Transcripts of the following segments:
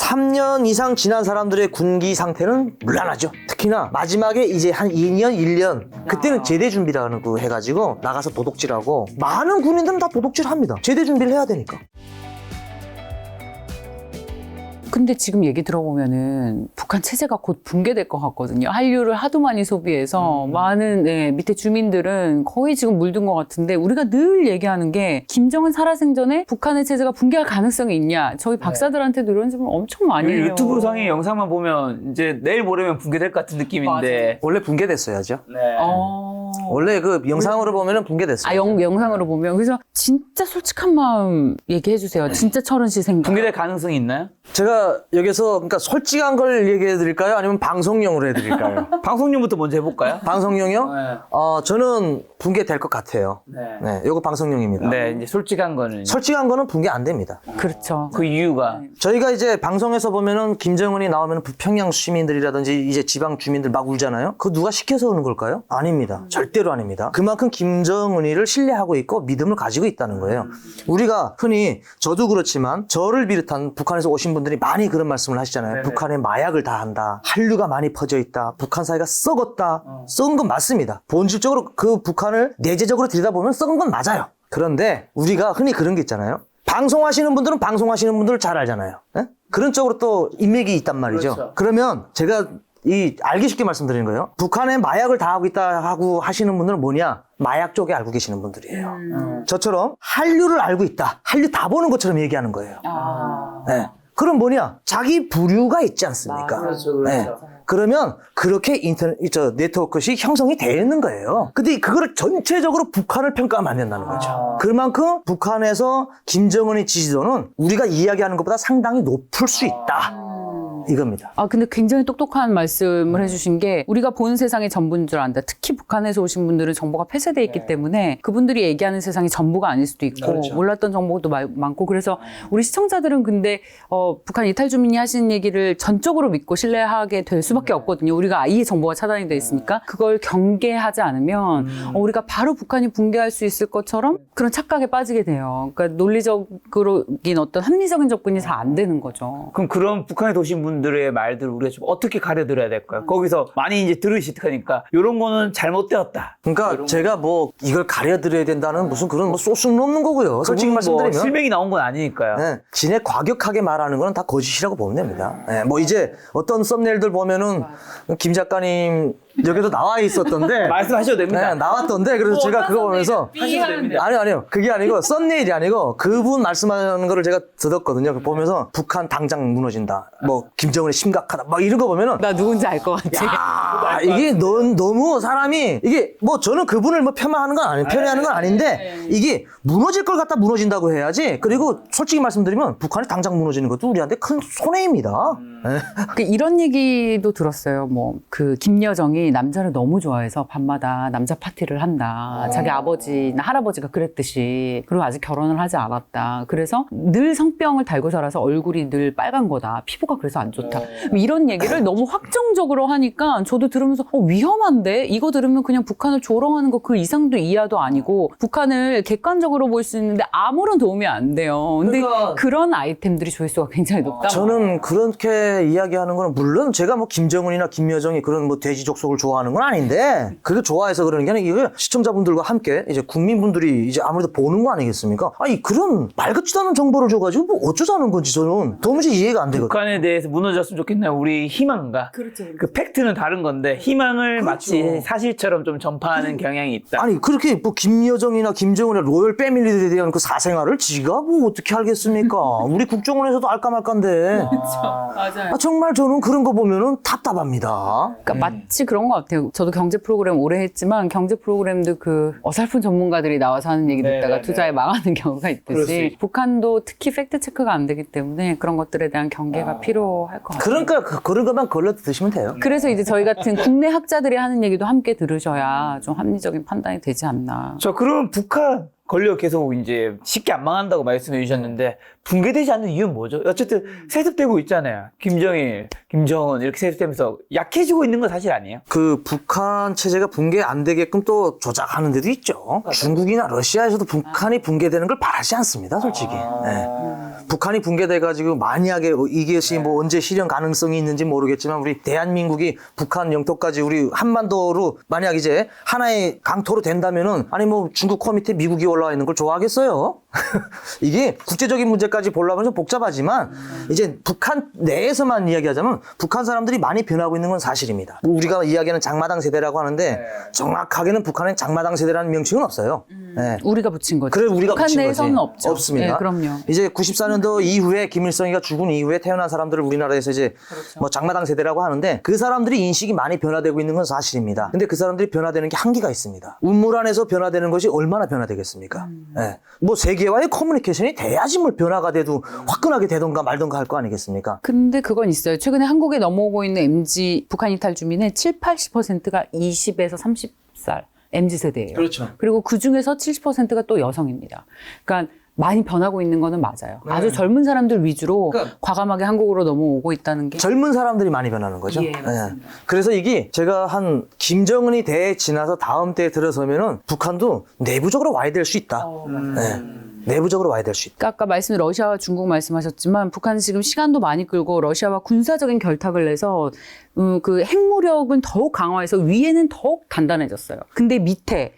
3년 이상 지난 사람들의 군기 상태는 물란하죠. 특히나 마지막에 이제 한 2년, 1년 그때는 제대 준비라는 거 해가지고 나가서 도둑질하고 많은 군인들은 다 도둑질합니다. 제대 준비를 해야 되니까. 근데 지금 얘기 들어보면은 북한 체제가 곧 붕괴될 것 같거든요. 한류를 하도 많이 소비해서 많은 밑에 주민들은 거의 지금 물든 것 같은데 우리가 늘 얘기하는 게 김정은 살아생전에 북한의 체제가 붕괴할 가능성이 있냐. 저희 박사들한테도 이런 질문 엄청 많이 해요. 유튜브 상의 영상만 보면 이제 내일 모레면 붕괴될 것 같은 느낌인데. 원래 붕괴됐어야죠. 네. 원래 그 영상으로 보면은 붕괴됐어요. 영상으로 보면. 그래서 진짜 솔직한 마음 얘기해 주세요. 진짜 철은 씨 생각. 붕괴될 가능성이 있나요? 제가 여기서 그러니까 솔직한 걸 얘기해 드릴까요? 아니면 방송용으로 해 드릴까요? 방송용부터 먼저 해볼까요? 방송용이요? 네. 저는 붕괴될 것 같아요. 네. 요거 방송용입니다. 네, 이제 솔직한 거는. 솔직한 거는 붕괴 안 됩니다. 그렇죠. 그 이유가. 저희가 이제 방송에서 보면은 김정은이 나오면 평양 시민들이라든지 이제 지방 주민들 막 울잖아요. 그거 누가 시켜서 오는 걸까요? 아닙니다. 절대로 아닙니다. 그만큼 김정은이를 신뢰하고 있고 믿음을 가지고 있다는 거예요. 우리가 흔히 저도 그렇지만 저를 비롯한 북한에서 오신 분들이 많이 그런 말씀을 하시잖아요. 네네. 북한에 마약을 다 한다. 한류가 많이 퍼져 있다. 북한 사회가 썩었다. 썩은 건 맞습니다. 본질적으로 그 북한을 내재적으로 들여다보면 썩은 건 맞아요. 그런데 우리가 흔히 그런 게 있잖아요. 방송하시는 분들은 방송하시는 분들을 잘 알잖아요. 예? 그런 쪽으로 또 인맥이 있단 말이죠. 그렇죠. 그러면 제가 알기 쉽게 말씀드리는 거예요. 북한에 마약을 다 하고 있다 하고 하시는 분들은 뭐냐? 마약 쪽에 알고 계시는 분들이에요. 저처럼 한류를 알고 있다. 한류 다 보는 것처럼 얘기하는 거예요. 네. 그럼 뭐냐? 자기 부류가 있지 않습니까? 그렇죠. 네. 그러면 그렇게 네트워크시 형성이 되어 있는 거예요. 근데 그거를 전체적으로 북한을 평가하면 안 된다는 거죠. 그만큼 북한에서 김정은의 지지도는 우리가 이야기하는 것보다 상당히 높을 수 있다. 이겁니다. 근데 굉장히 똑똑한 말씀을 해주신 게 우리가 본 세상이 전부인 줄 안다. 특히 북한에서 오신 분들은 정보가 폐쇄되어 있기 때문에 그분들이 얘기하는 세상이 전부가 아닐 수도 있고 그렇죠. 몰랐던 정보도 많고 그래서 우리 시청자들은 근데 북한 이탈 주민이 하시는 얘기를 전적으로 믿고 신뢰하게 될 수밖에 없거든요. 우리가 아예 정보가 차단이 돼 있으니까 그걸 경계하지 않으면 우리가 바로 북한이 붕괴할 수 있을 것처럼 그런 착각에 빠지게 돼요. 그러니까 논리적인 어떤 합리적인 접근이 잘 안 되는 거죠. 그럼 그런 북한에 오신 분들의 말들을 우리가 좀 어떻게 가려들어야 될까요? 거기서 많이 이제 들으시니까 이런 거는 잘못되었다. 그러니까 제가 뭐 이걸 가려드려야 된다는 무슨 그런 뭐 소스는 없는 거고요. 솔직히 말씀드리면. 실명이 나온 건 아니니까요. 네, 진에 과격하게 말하는 거는 다 거짓이라고 보면 됩니다. 네, 뭐 이제 어떤 썸네일들 보면은 김 작가님 여기도 나와 있었던데 말씀하셔도 됩니다. 네, 나왔던데 그래서 제가 그거 보면서 아니요 그게 아니고 썸네일이 아니고 그분 말씀하는 거를 제가 들었거든요. 그거 보면서 북한 당장 무너진다. 뭐 김정은이 심각하다. 막 이런 거 보면은 나 누군지 알 것 같아. 이게 너무 사람이 이게 뭐 저는 그분을 뭐 편애하는 건 아닌데 이게 무너질 걸 갖다 무너진다고 해야지. 그리고 솔직히 말씀드리면 북한이 당장 무너지는 것도 우리한테 큰 손해입니다. 네. 이런 얘기도 들었어요. 뭐 그 김여정이 남자를 너무 좋아해서 밤마다 남자 파티를 한다. 자기 아버지나 할아버지가 그랬듯이. 그리고 아직 결혼을 하지 않았다. 그래서 늘 성병을 달고 살아서 얼굴이 늘 빨간 거다. 피부가 그래서 안 좋다. 이런 얘기를 너무 확정적으로 하니까 저도 들으면서 위험한데? 이거 들으면 그냥 북한을 조롱하는 거 그 이상도 이하도 아니고 북한을 객관적으로 볼 수 있는데 아무런 도움이 안 돼요. 근데 그러니까 그런 아이템들이 조회수가 굉장히 높다. 저는 그렇게 이야기하는 거는 물론 제가 뭐 김정은이나 김여정이 그런 뭐 돼지 족속을 좋아하는 건 아닌데 그게 좋아해서 그러는 게 아니라 이게 시청자분들과 함께 이제 국민분들이 이제 아무래도 보는 거 아니겠습니까? 아니 그런 말 같지도 않은 정보를 줘가지고 뭐 어쩌자는 건지 저는 도무지 이해가 안 되거든요. 북한에 대해서 무너졌으면 좋겠나요? 우리 희망과 그 팩트는 다른 건데 희망을 마치 사실처럼 좀 전파하는 경향이 있다. 아니 그렇게 뭐 김여정이나 김정은이나 로열 패밀리들에 대한 그 사생활을 지가 뭐 어떻게 알겠습니까? 우리 국정원에서도 알까 말까인데. 맞아요. 정말 저는 그런 거 보면은 답답합니다. 그러니까 마치 그런 것 같아요. 저도 경제 프로그램 오래 했지만 경제 프로그램도 그 어설픈 전문가들이 나와서 하는 얘기 듣다가 네네네. 투자에 망하는 경우가 그럴 수 있듯이 있죠. 북한도 특히 팩트 체크가 안 되기 때문에 그런 것들에 대한 경계가 필요할 것 같아요. 그러니까 그런 것만 걸러 드시면 돼요. 그래서 이제 저희 같은 국내 학자들이 하는 얘기도 함께 들으셔야 좀 합리적인 판단이 되지 않나. 그러면 북한 권력 계속 이제 쉽게 안 망한다고 말씀해 주셨는데 붕괴되지 않는 이유는 뭐죠? 어쨌든 세습되고 있잖아요. 김정일, 김정은 이렇게 세습되면서 약해지고 있는 건 사실 아니에요? 그 북한 체제가 붕괴 안 되게끔 또 조작하는 데도 있죠. 중국이나 러시아에서도 북한이 붕괴되는 걸 바라지 않습니다, 솔직히. 예. 북한이 붕괴돼가지고 만약에 이것이 뭐 언제 실현 가능성이 있는지 모르겠지만 우리 대한민국이 북한 영토까지 우리 한반도로 만약 이제 하나의 강토로 된다면은 아니 뭐 중국 코 밑에 미국이 올라와 있는 걸 좋아하겠어요? 이게 국제적인 문제까지 보려면 좀 복잡하지만 이제 북한 내에서만 이야기하자면 북한 사람들이 많이 변하고 있는 건 사실입니다. 우리가 이야기하는 장마당 세대라고 하는데 정확하게는 북한엔 장마당 세대라는 명칭은 없어요. 예. 우리가 붙인 거죠. 그래 우리가 북한 붙인 내에서는 거지. 없죠. 없습니다. 네, 그럼요. 이제 94년도 이후에 김일성이가 죽은 이후에 태어난 사람들을 우리나라에서 이제 그렇죠. 뭐 장마당 세대라고 하는데 그 사람들이 인식이 많이 변화되고 있는 건 사실입니다. 근데 그 사람들이 변화되는 게 한계가 있습니다. 우물 안에서 변화되는 것이 얼마나 변화되겠습니까? 예. 뭐 세계와의 커뮤니케이션이 돼야지 뭘 변화가 돼도 화끈하게 되던가 말던가 할 거 아니겠습니까? 근데 그건 있어요. 최근에 한국에 넘어오고 있는 MZ 북한 이탈 주민의 70~80%가 20에서 30살 MZ 세대예요. 그렇죠. 그리고 그 중에서 70%가 또 여성입니다. 그러니까 많이 변하고 있는 거는 맞아요. 아주 젊은 사람들 위주로 그러니까 과감하게 한국으로 넘어오고 있다는 게 젊은 사람들이 많이 변하는 거죠. 예, 맞습니다. 그래서 이게 제가 한 김정은이 대에 지나서 다음 때에 들어서면은 북한도 내부적으로 와야 될 수 있다. 예. 내부적으로 와야 될 수 있다. 그러니까 아까 말씀 러시아와 중국 말씀하셨지만 북한은 지금 시간도 많이 끌고 러시아와 군사적인 결탁을 내서 그 핵무력은 더욱 강화해서 위에는 더욱 단단해졌어요. 근데 밑에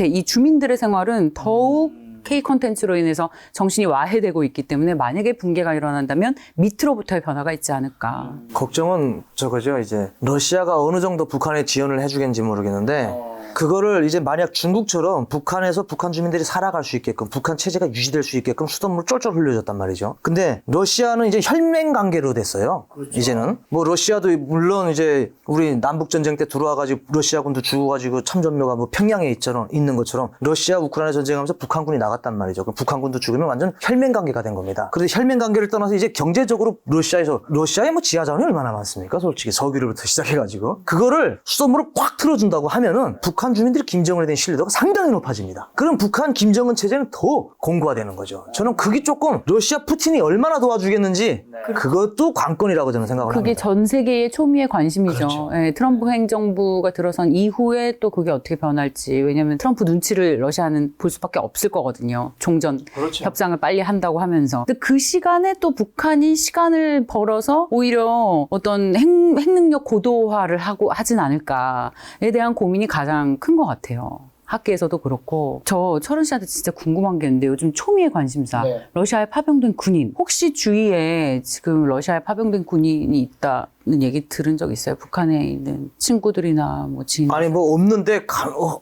이 주민들의 생활은 더욱 K 콘텐츠로 인해서 정신이 와해되고 있기 때문에 만약에 붕괴가 일어난다면 밑으로부터의 변화가 있지 않을까. 걱정은 저거죠. 이제 러시아가 어느 정도 북한에 지원을 해주겠는지 모르겠는데 그거를 이제 만약 중국처럼 북한에서 북한 주민들이 살아갈 수 있게끔 북한 체제가 유지될 수 있게끔 수돗물 쫄쫄 흘려줬단 말이죠. 근데 러시아는 이제 혈맹 관계로 됐어요. 이제는 뭐 러시아도 물론 이제 우리 남북 전쟁 때 들어와가지고 러시아군도 죽어가지고 참전묘가 뭐 평양에 있는 것처럼 러시아 우크라이나 전쟁하면서 북한군이 나갔단 말이죠. 그럼 북한군도 죽으면 완전 혈맹 관계가 된 겁니다. 그런데 혈맹 관계를 떠나서 이제 경제적으로 러시아에 뭐 지하자원이 얼마나 많습니까? 솔직히 석유로부터 시작해가지고 그거를 수돗물을 꽉 틀어준다고 하면은 북한 주민들이 김정은에 대한 신뢰도가 상당히 높아집니다. 그럼 북한 김정은 체제는 더 공고화되는 거죠. 저는 그게 조금 러시아 푸틴이 얼마나 도와주겠는지 그것도 관건이라고 저는 생각을 그게 합니다. 전 세계의 초미의 관심이죠. 그렇죠. 예, 트럼프 행정부가 들어선 이후에 또 그게 어떻게 변할지. 왜냐하면 트럼프 눈치를 러시아는 볼 수밖에 없을 거거든요. 종전 그렇죠. 협상을 빨리 한다고 하면서. 근데 그 시간에 또 북한이 시간을 벌어서 오히려 어떤 핵 능력 고도화를 하진 않을까에 대한 고민이 가장 큰 것 같아요. 학계에서도 그렇고. 저 철은 씨한테 진짜 궁금한 게 있는데 요즘 초미의 관심사 러시아에 파병된 군인 혹시 주위에 지금 러시아에 파병된 군인이 있다는 얘기 들은 적 있어요? 북한에 있는 친구들이나 뭐 지인 아니 뭐 없는데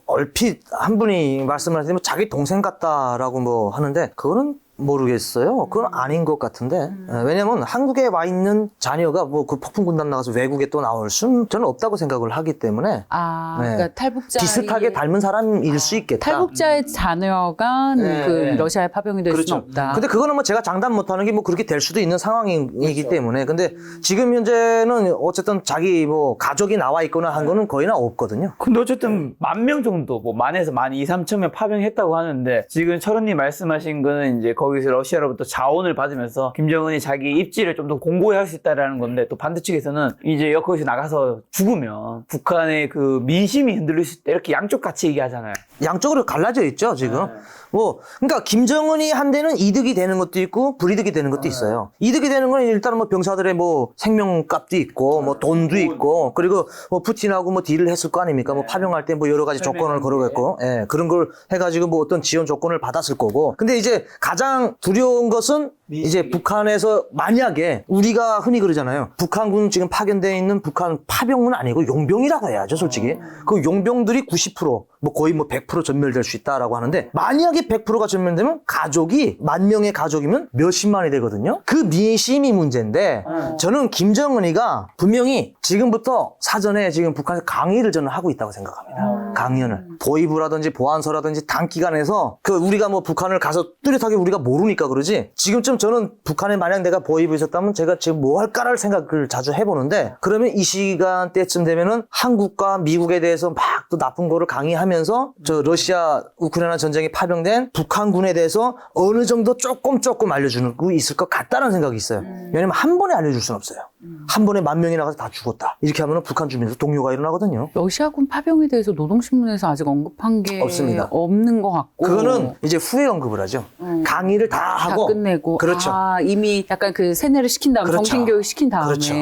얼핏 한 분이 말씀을 하시면 자기 동생 같다라고 뭐 하는데 그거는 모르겠어요. 그건 아닌 것 같은데. 왜냐면 한국에 와 있는 자녀가 뭐 그 폭풍군단 나가서 외국에 또 나올 수는 저는 없다고 생각을 하기 때문에 그러니까 탈북자 비슷하게 닮은 사람일 수 있겠다. 탈북자의 자녀가 그 러시아에 파병이 될 수는 없다. 근데 그거는 뭐 제가 장담 못하는 게 뭐 그렇게 될 수도 있는 상황이기 때문에. 근데 지금 현재는 어쨌든 자기 뭐 가족이 나와 있거나 한 거는 거의나 없거든요. 근데 어쨌든 10,000명 정도, 뭐 만에서 12,000~13,000명 파병했다고 하는데 지금 철원님 말씀하신 거는 이제 거기서 러시아로부터 자원을 받으면서 김정은이 자기 입지를 좀 더 공고히 할 수 있다라는 건데 또 반대측에서는 이제 거기서 나가서 죽으면 북한의 그 민심이 흔들릴 수 있다 이렇게 양쪽 같이 얘기하잖아요. 양쪽으로 갈라져 있죠, 지금. 뭐, 그러니까 김정은이 한 데는 이득이 되는 것도 있고 불이득이 되는 것도 있어요. 이득이 되는 건 일단은 뭐 병사들의 뭐 생명값도 있고 뭐 돈도 있고 그리고 뭐 푸틴하고 뭐 딜을 했을 거 아닙니까? 뭐 파병할 때 뭐 여러 가지 조건을 걸어갔고, 예, 그런 걸 해가지고 뭐 어떤 지원 조건을 받았을 거고. 근데 이제 가장 두려운 것은 이제 북한에서 만약에 우리가 흔히 그러잖아요. 북한군 지금 파견되어 있는 북한 파병은 아니고 용병이라고 해야죠, 솔직히. 그 용병들이 90%, 뭐 거의 뭐 100% 전멸될 수 있다라고 하는데 만약에 100%가 전멸되면 가족이 10,000명의 가족이면 몇십만이 되거든요. 그 민심이 문제인데 저는 김정은이가 분명히 지금부터 사전에 지금 북한에서 강의를 저는 하고 있다고 생각합니다. 강연을. 보위부라든지 보안서라든지 단기간에서 우리가 뭐 북한을 가서 뚜렷하게 우리가 모르니까 그러지. 지금쯤 저는 북한에 만약 내가 보위부에 있었다면 제가 지금 뭐 할까를 생각을 자주 해보는데, 그러면 이 시간대쯤 되면은 한국과 미국에 대해서 막 또 나쁜 거를 강의하면서 저 러시아 우크라이나 전쟁이 파병된 북한군에 대해서 어느 정도 조금 알려주는 거 있을 것 같다는 생각이 있어요. 왜냐면 한 번에 알려줄 수는 없어요. 한 번에 10,000명이 나가서 다 죽었다. 이렇게 하면은 북한 주민에서 동요가 일어나거든요. 러시아군 파병에 대해서 노동신문에서 아직 언급한 게 없습니다. 없는 것 같고. 그거는 이제 후에 언급을 하죠. 강의를 다 하고. 다 끝내고. 그렇죠. 이미 약간 그 세뇌를 시킨 다음에, 그렇죠. 정신교육 시킨 다음에. 그렇죠.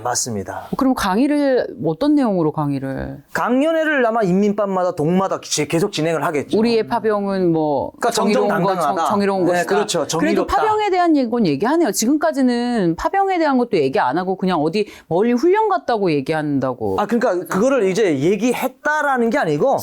맞습니다. 그럼 강의를, 어떤 내용으로 강의를? 강연회를 아마 인민반마다 동마다 계속 진행을 하겠죠. 우리의 파병은 뭐 그러니까 정정당당하다. 정의로운 네, 것이다. 그렇죠. 그래도 정의롭다. 파병에 대한 건 얘기하네요. 지금까지는 파병에 대한 것도 얘기 안 하고 그냥 어디 멀리 훈련 갔다고 얘기한다고. 그러니까 그거를 이제 얘기했다라는 게 아니고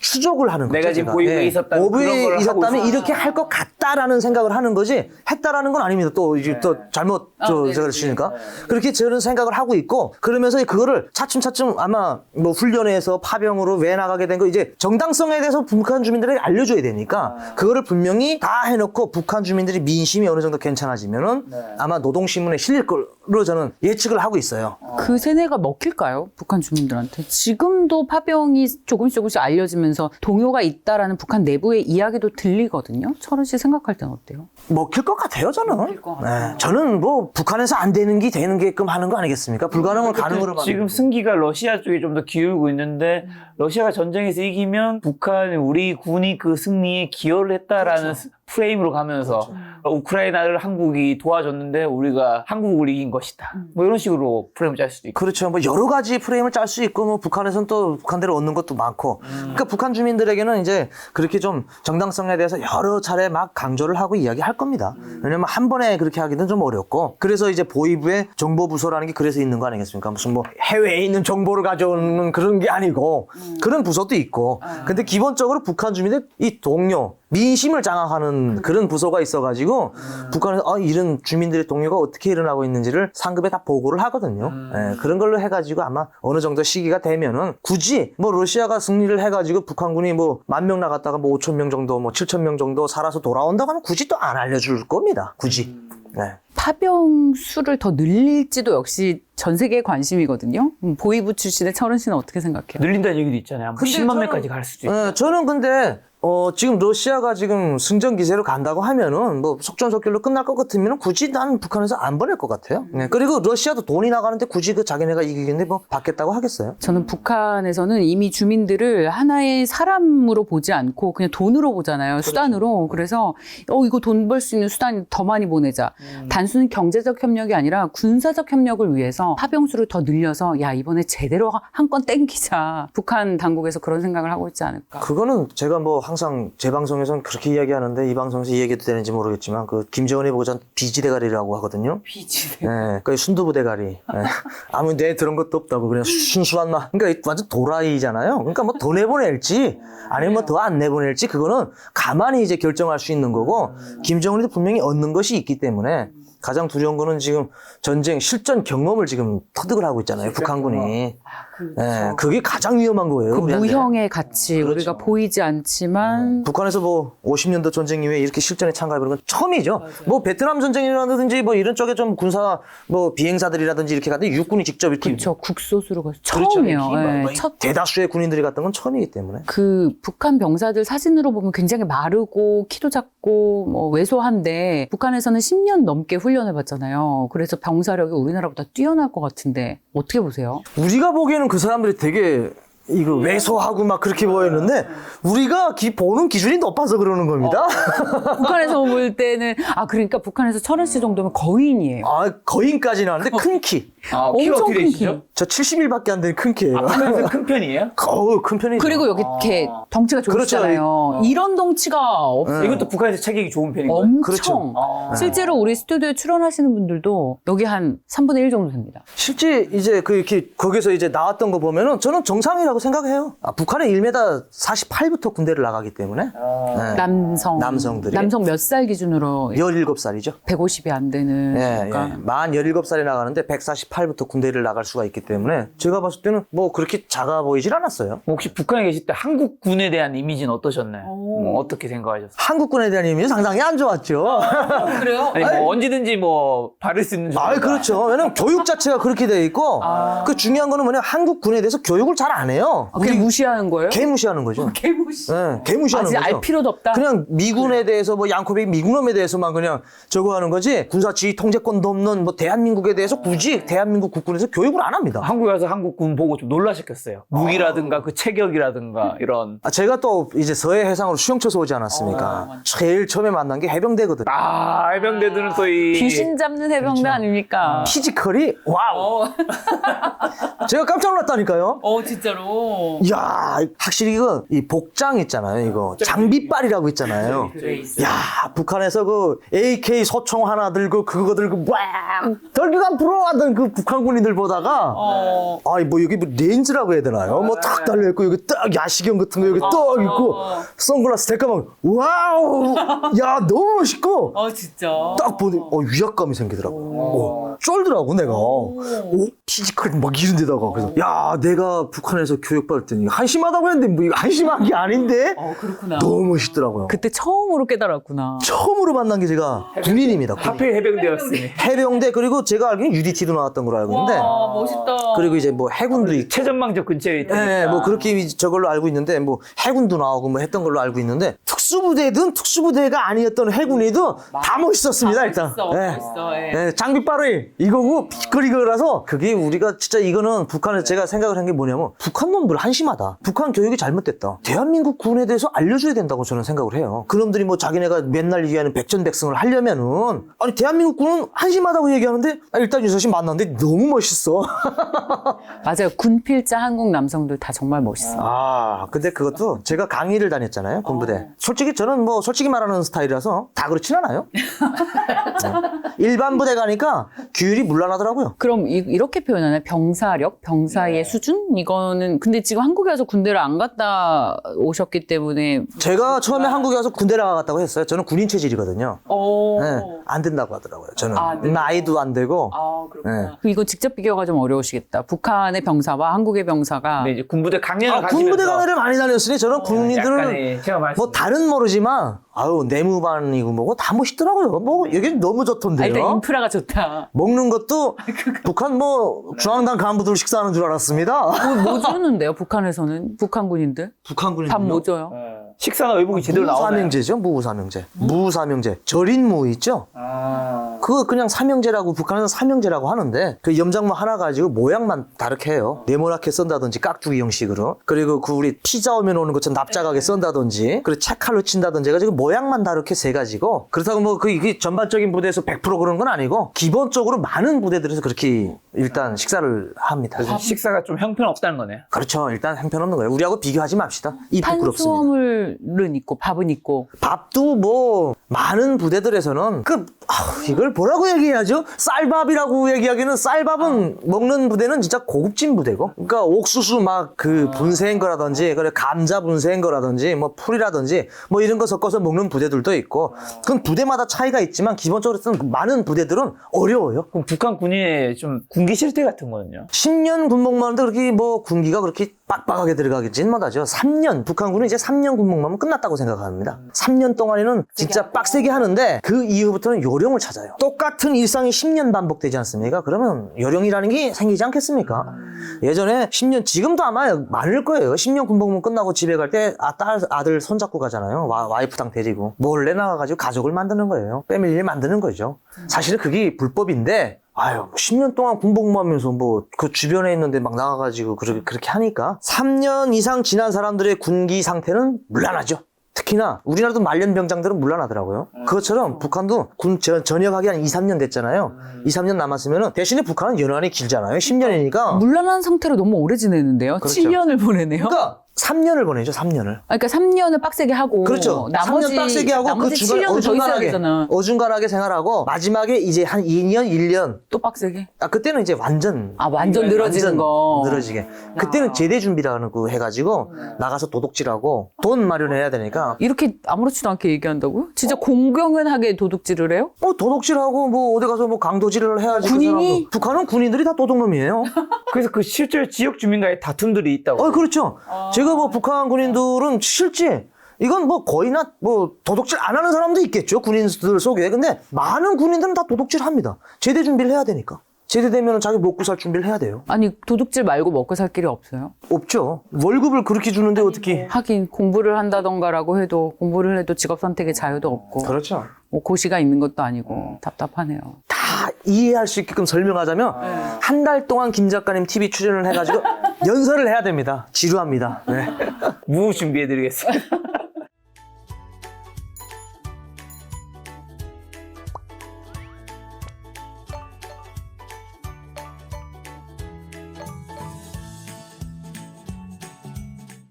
추적을 하는 거죠. 내가 지금 보위부에 있었다면 그런 걸 하고 있었다면 이렇게 할 것 같다라는 생각을 하는 거지, 했다라는 건 아닙니다. 또 이제 또 잘못 제가 쓰니까 그렇게 저는 생각을 하고 있고, 그러면서 그거를 차츰 아마 뭐 훈련에서 파병으로 왜 나가게 된 거 이제 정당성에 대해서 북한 주민들에게 알려줘야 되니까 그거를 분명히 다 해놓고 북한 주민들이 민심이 어느 정도 괜찮아지면은 아마 노동신문에 실릴 걸로 저는 예측을 하고 있어요. 그 세뇌가 먹힐까요? 북한 주민들한테. 지금도 파병이 조금씩 알려지면서 동요가 있다라는 북한 내부의 이야기도 들리거든요. 철원 씨 생각할 때는 어때요? 먹힐 것 같아요, 저는. 먹힐 것 같아요. 저는 뭐 북한에서 안 되는 게 되는 게끔 하는 거 아니겠습니까? 불가능을 가능으로 지금 승기가 러시아 쪽에 좀 더 기울고 있는데, 러시아가 전쟁에서 이기면 북한 우리 군이 그 승리에 기여를 했다라는 프레임으로 가면서 우크라이나를 한국이 도와줬는데 우리가 한국을 이긴 것이다. 뭐 이런 식으로 프레임을 짤 수도 있고. 그렇죠. 뭐 여러 가지 프레임을 짤 수 있고, 뭐 북한에서는 또 북한대로 얻는 것도 많고. 그러니까 북한 주민들에게는 이제 그렇게 좀 정당성에 대해서 여러 차례 막 강조를 하고 이야기할 겁니다. 왜냐면 한 번에 그렇게 하기는 좀 어렵고. 그래서 이제 보위부의 정보부서라는 게 그래서 있는 거 아니겠습니까? 무슨 뭐 해외에 있는 정보를 가져오는 그런 게 아니고 그런 부서도 있고. 근데 기본적으로 북한 주민들 이 동료, 민심을 장악하는 그런 부서가 있어가지고 북한에서 이런 주민들의 동요가 어떻게 일어나고 있는지를 상급에 다 보고를 하거든요. 그런 걸로 해가지고 아마 어느 정도 시기가 되면은 굳이 뭐 러시아가 승리를 해가지고 북한군이 뭐 10,000명 나갔다가 뭐 5,000명 정도 뭐 7,000명 정도 살아서 돌아온다고 하면 굳이 또 안 알려줄 겁니다. 굳이. 네. 파병 수를 더 늘릴지도 역시 전 세계의 관심이거든요. 보위부 출신의 철은 씨는 어떻게 생각해요? 늘린다는 얘기도 있잖아요. 근데 10만 저는- 명까지 갈 수도 있고. 저는 근데 지금 러시아가 지금 승전 기세로 간다고 하면은 뭐 속전속결로 끝날 것 같으면 굳이 난 북한에서 안 보낼 것 같아요. 네. 그리고 러시아도 돈이 나가는데 굳이 그 자기네가 이기겠는데 뭐 받겠다고 하겠어요? 저는 북한에서는 이미 주민들을 하나의 사람으로 보지 않고 그냥 돈으로 보잖아요. 수단으로. 그래서 이거 돈 벌 수 있는 수단이 더 많이 보내자. 단순히 경제적 협력이 아니라 군사적 협력을 위해서 파병수를 더 늘려서 이번에 제대로 한 건 땡기자. 북한 당국에서 그런 생각을 하고 있지 않을까. 그거는 제가 뭐 항상 제 방송에서는 그렇게 이야기하는데 이 방송에서 이 얘기도 되는지 모르겠지만 그 김정은이 보고전 비지대가리라고 하거든요. 비지대. 네, 그 순두부 대가리. 네. 아무 내 들은 것도 없다고 그냥 순수한 맛. 그러니까 완전 도라이잖아요. 그러니까 뭐 더 내보낼지 아니면 뭐 더 안 내보낼지 그거는 가만히 이제 결정할 수 있는 거고, 김정은이도 분명히 얻는 것이 있기 때문에 가장 두려운 거는 지금 전쟁 실전 경험을 지금 터득을 하고 있잖아요. 북한군이. 네, 그게 가장 위험한 거예요. 그 우리한테. 무형의 가치, 그렇죠. 우리가 보이지 않지만 북한에서 뭐 50년도 전쟁 이후에 이렇게 실전에 참가해보는 건 처음이죠. 뭐 베트남 전쟁이라든지 뭐 이런 쪽에 좀 군사 뭐 비행사들이라든지 이렇게 갔는데 육군이 직접 이렇게 그렇죠. 국소수로 가서 그렇죠. 처음이에요. 뭐 네, 첫 대다수의 군인들이 갔던 건 처음이기 때문에. 그 북한 병사들 사진으로 보면 굉장히 마르고 키도 작고 뭐 왜소한데 북한에서는 10년 넘게 훈련해 봤잖아요. 그래서 병사력이 우리나라보다 뛰어날 것 같은데 어떻게 보세요? 우리가 보기에는 그 사람들이 되게 이거 왜소하고 막 그렇게 보였는데 우리가 보는 기준이 높아서 그러는 겁니다. 북한에서 볼 때는 그러니까 북한에서 철원 씨 정도면 거인이에요. 거인까지는 아닌데 큰 키. 키가 엄청 어떻게 큰 되시죠? 키. 저 70일밖에 안 되는 큰 키예요. 하면서 큰 편이에요? 큰 편이죠. 그리고 여기 이렇게 덩치가 좋으시잖아요. 이런 덩치가 없어요. 이것도 북한에서 체격이 좋은 편인 거예요? 엄청. 그렇죠. 실제로 우리 스튜디오에 출연하시는 분들도 여기 한 3분의 1 정도 됩니다. 실제 이제 이렇게 거기서 이제 나왔던 거 보면은 저는 정상이라고 필요하다고 생각해요. 북한은 1m 48부터 군대를 나가기 때문에 네. 남성들이 남성 몇 살 기준으로 17살이죠. 150이 안 되는 예, 그러니까. 만 17살에 나가는데 148부터 군대를 나갈 수가 있기 때문에 제가 봤을 때는 뭐 그렇게 작아 보이질 않았어요. 혹시 북한에 계실 때 한국군에 대한 이미지는 어떠셨나요? 뭐 어떻게 생각하셨어요? 한국군에 대한 이미지 상당히 안 좋았죠. 그래요? 아니 뭐 언제든지 뭐 바를 수 있는 아, 그렇죠. 왜냐면 교육 자체가 그렇게 돼 있고 그 중요한 거는 뭐냐 한국군에 대해서 교육을 잘 안 해요. 그냥 무시하는 거예요? 개무시하는 거죠. 개무시. 네, 개무시하는 아직 거죠. 알 필요도 없다. 그냥 미군에 대해서 뭐 양코백 미군놈에 대해서만 그냥 저거 하는 거지 군사지휘 통제권도 없는 뭐 대한민국에 대해서 굳이 대한민국 국군에서 교육을 안 합니다. 한국에 가서 한국군 보고 좀 놀라셨겠어요. 무기라든가 그 체격이라든가 이런. 제가 또 이제 서해 해상으로 수영쳐서 오지 않았습니까? 제일 처음에 만난 게 해병대거든. 해병대들은 또 이 귀신 잡는 해병대 아닙니까? 피지컬이 와우. 제가 깜짝 놀랐다니까요. 진짜로. 야, 확실히 이 복장 있잖아요. 이거 장비빨이라고 있잖아요. 야, 북한에서 그 AK 소총 하나 들고 그거 들고 막 덜기가 불어하던 그 북한 군인들 보다가 아이 뭐 여기 뭐 렌즈라고 해야 되나요? 뭐 딱 달려 있고 여기 딱 야시경 같은 거 여기 딱 있고 선글라스 대까만 와우. 야, 너무 멋있고 진짜. 딱 보니 위압감이 생기더라고. 쫄더라고 내가. 피지컬 막 이런 데다가 그래서 야, 내가 북한에서 교육받을 때는 한심하다고 했는데 뭐 이거 한심한 게 아닌데. 그렇구나. 너무 멋있더라고요. 그때 처음으로 깨달았구나. 처음으로 만난 게 제가 군인입니다. 군인. 하필 해병대였으니. 해병대 그리고 제가 알기로는 UDT도 나왔던 걸로 알고 있는데 멋있다. 그리고 이제 뭐 해군도 있고 최전방적 근처에 있다. 네, 뭐 그렇게 저걸로 알고 있는데 뭐 해군도 나오고 뭐 했던 걸로 알고 있는데 특수부대든 특수부대가 아니었던 해군이도 다 멋있었습니다. 일단. 멋있어. 네, 장비빨이 이거고 피지컬 이거라서 그게 우리가 진짜 이거는 북한에서 제가 생각을 한 게 뭐냐면 북한 놈들 한심하다. 북한 교육이 잘못됐다. 대한민국 군에 대해서 알려줘야 된다고 저는 생각을 해요. 그놈들이 뭐 자기네가 맨날 얘기하는 백전백승을 하려면은 아니 대한민국 군은 한심하다고 얘기하는데 일단 유서씨 만났는데 너무 멋있어. 맞아요. 군필자 한국 남성들 다 정말 멋있어. 근데 그것도 제가 강의를 다녔잖아요. 군부대. 솔직히 저는 뭐 솔직히 말하는 스타일이라서 다 그렇진 않아요. 일반 부대 가니까 규율이 문란하더라고요. 그럼 이렇게 표현하나요? 병사력? 병사의 수준? 이거는 근데 지금 한국에 와서 군대를 안 갔다 오셨기 때문에 제가 처음에 한국에 와서 군대를 나갔다고 했어요. 저는 군인 체질이거든요. 네, 안 된다고 하더라고요. 저는 네. 나이도 안 되고. 그렇구나. 이거 직접 비교가 좀 어려우시겠다. 북한의 병사와 한국의 병사가 네, 이제 군부대 강연을 가시면서 군부대 강의를 많이 다녔으니 저는 군인들은 약간의 제가 말씀 뭐 다른 모르지만 내무반이고 뭐고 다 멋있더라고요. 뭐 여기 너무 좋던데요. 일단 인프라가 좋다. 먹는 것도 북한 뭐 중앙당 간부들 식사하는 줄 알았습니다. 뭐 주는데요? 북한에서는 북한 군인들 북한 군인 밥 뭐 줘요? 식사나 외국이 제대로 나오나요? 무사명제죠. 무사명제. 절인무 있죠. 그거 그냥 삼형제라고 북한에서 삼형제라고 하는데 그 염장무 하나 가지고 모양만 다르게 해요. 네모나게 썬다든지 깍두기 형식으로. 그리고 그 우리 피자 오면 오는 것처럼 납작하게 썬다든지 그리고 채칼로 친다든지 해가지고 모양만 다르게 세 가지고 그렇다고 뭐 이게 전반적인 부대에서 100% 그런 건 아니고 기본적으로 많은 부대들에서 그렇게 일단 식사를 합니다. 그래서 식사가 좀 형편없다는 거네요. 그렇죠. 일단 형편없는 거예요. 우리하고 비교하지 맙시다. 이 부끄럽습니다. 탄수화물은 있고 밥은 있고 밥도 뭐 많은 부대들에서는 이걸 뭐라고 얘기해야죠? 쌀밥이라고 얘기하기는 쌀밥은 먹는 부대는 진짜 고급진 부대고 그러니까 옥수수 막 그 분쇄한 거라든지 그래 감자 분쇄한 거라든지 뭐 풀이라든지 뭐 이런 거 섞어서 먹는 부대들도 있고 그건 부대마다 차이가 있지만 기본적으로 많은 부대들은 어려워요. 그럼 북한 군인의 좀 군기 실태 같은 거는요? 10년 군복무하는데 그렇게 뭐 군기가 그렇게 빡빡하게 들어가겠지는 못하죠. 3년 북한군은 이제 3년 군복무하면 끝났다고 생각합니다. 3년 동안에는 진짜 빡세게 하는데 그 이후부터는 요령을 찾아요. 똑같은 일상이 10년 반복되지 않습니까? 그러면 요령이라는 게 생기지 않겠습니까? 예전에 10년 지금도 아마 많을 거예요. 10년 군복무 끝나고 집에 갈 때 아들 손잡고 가잖아요. 와이프당 데리고 몰래 나가가지고 가족을 만드는 거예요. 패밀리를 만드는 거죠. 사실은 그게 불법인데 10년 동안 군복무하면서 뭐 그 주변에 있는데 막 나가가지고 그렇게 하니까 3년 이상 지난 사람들의 군기 상태는 문란하죠. 특히나 우리나라도 말년병장들은 문란하더라고요. 그것처럼 북한도 군 전역하기 한 2, 3년 됐잖아요. 2, 3년 남았으면 대신에 북한은 연한이 길잖아요. 10년이니까. 물란한 상태로 너무 오래 지내는데요. 그렇죠. 7년을 보내네요. 그러니까 3년을 보내죠, 3년을. 그러니까 3년을 빡세게 하고 그렇죠. 나머지 3년 빡세게 하고 그 나머지 중간에 7년을 더 있어야 되잖아. 어중간하게 생활하고 마지막에 이제 한 2년, 1년. 또 빡세게. 그때는 이제 완전 완전 늘어지는 거. 늘어지게. 그때는 제대 준비라는 거 해가지고 나가서 도둑질하고 돈 마련해야 되니까. 이렇게 아무렇지도 않게 얘기한다고요? 진짜 공경연하게 도둑질을 해요? 도둑질하고 뭐 어디 가서 뭐 강도질을 해야지. 그 군인이? 사람도. 북한은 군인들이 다 도둑놈이에요. 그래서 그 실제 지역 주민과의 다툼들이 있다고. 그렇죠. 제가 뭐 북한 군인들은 실제 이건 뭐 거의나 뭐 도둑질 안 하는 사람도 있겠죠. 군인들 속에. 근데 많은 군인들은 다 도둑질 합니다. 제대 준비를 해야 되니까. 제대되면 자기 먹고 살 준비를 해야 돼요. 아니 도둑질 말고 먹고 살 길이 없어요? 없죠. 월급을 그렇게 주는데 어떻게. 하긴 공부를 한다던가라고 해도 공부를 해도 직업 선택의 자유도 없고 그렇죠. 뭐 고시가 있는 것도 아니고 답답하네요. 다 이해할 수 있게끔 설명하자면 한 달 동안 김 작가님 TV 출연을 해가지고 연설을 해야 됩니다. 지루합니다. 네. 무 준비해드리겠습니다.